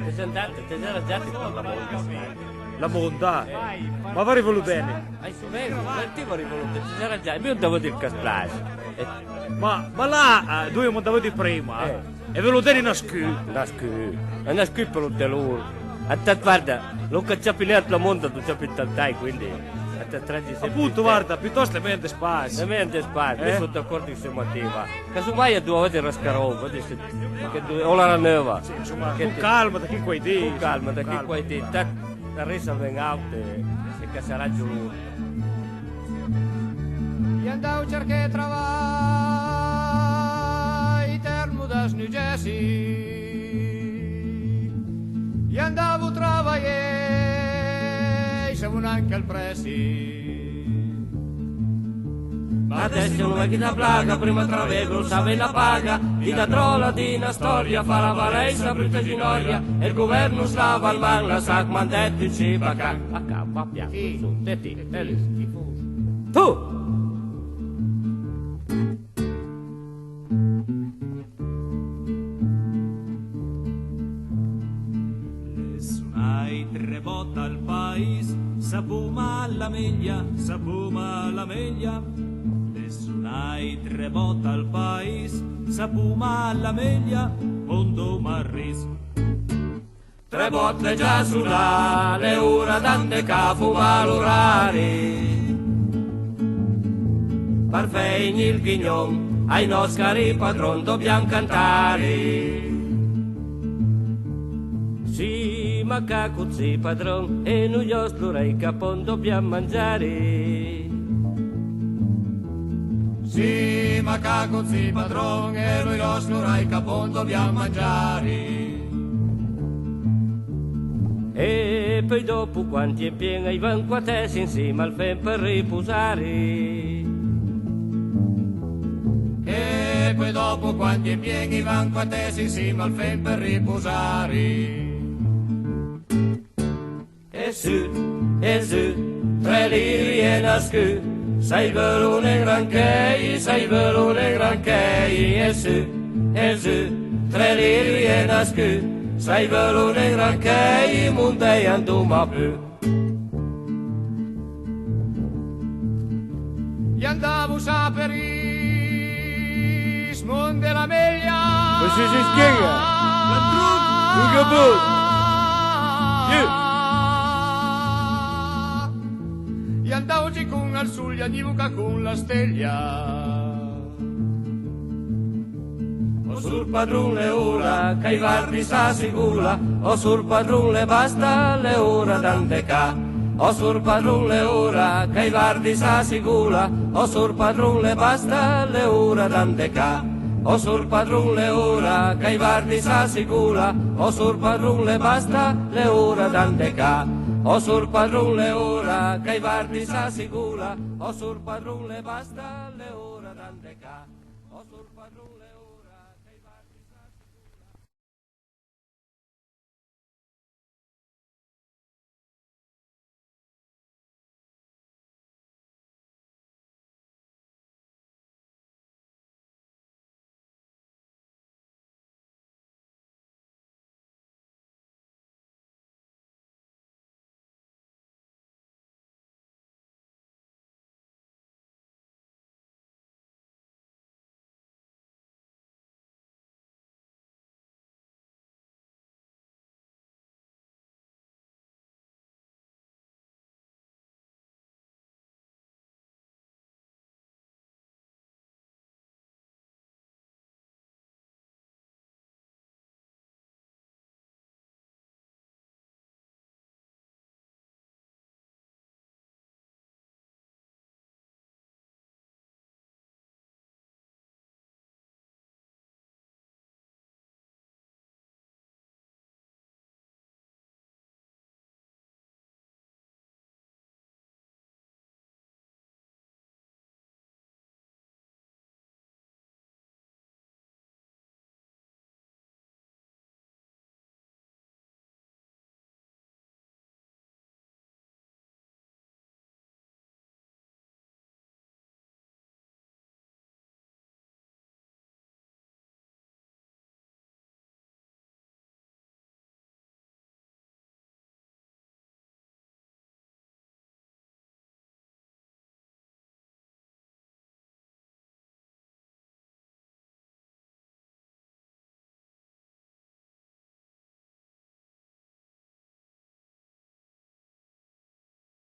Te sei andati con la La monda. Ma va voluto bene. non ti vorrei voluto, ti sei già, io devo dire che splash. Ma là, dove mandavo di prima, e ve lo deni una scu. Una scu per un telur. A te guarda, lo che c'è pigliato la monda, tu c'è pintantai, quindi a te tragi sempre. Appunto, guarda, piuttosto le mente spazio. Le mente spazio, io sono d'accordo che si motiva. Casomai a due volte rascarò, o la nuova. Sì, insomma, con calma, da chi quei dì. Con calma, da chi quei dì. La resa venga out e che sarà giù. Gli andavo a cercare travai, termo da snugesi. Gli andavo a travai, siamo anche al presi. Ma adesso non è chi da plaga, prima travego, sa la paga, chi da trolla di una storia, fa la valenza, brutta ginocchia, e il governo slava al man, la sac mandetti, ci va a va piano, su, te ti, tu! Sunai tre botta al país, sapuma la meglia, sapuma la meglia. Sunai tre botta al país, sapuma la meglia, mondo marris. Tre botte già sulla, le ora tante ca fuma l'orari. Parfegni il ghignon, ai nostri padron dobbiamo cantare. Sì, ma cacuzzi padron, e noi osplorei capon dobbiamo mangiare. Sì, ma cacozzi padron, e noi lo snorai capon dobbiamo mangiare. E poi dopo quanti è piena i vanquatesi insieme al fen per riposare. E poi dopo quanti è pieni van quatesi insieme al fen per riposare. E su, tre liri e una scu, sei velone granchei, e su, tre liri e una scu, sei velone granchei, mondei anduma più. Gli andavo saperi, smonde la meglia. Così si spiega. Un gabut. Gli andavo con al sul, gli andivo con la steglia. O sul padrone ora, che i vardi sta sicura, o sul padrone basta le ora tante ca. O sul padrone ora, che i vardi sta sicura, o sul padrone basta le ora tante ca. O sul padrone ora, che i vardi sta sicura, o sul padrone basta le ora tante ca. O sul padrone ora, che i vardi sta sicura, o sul padrone basta le ora tante ca. O sul padrone ora.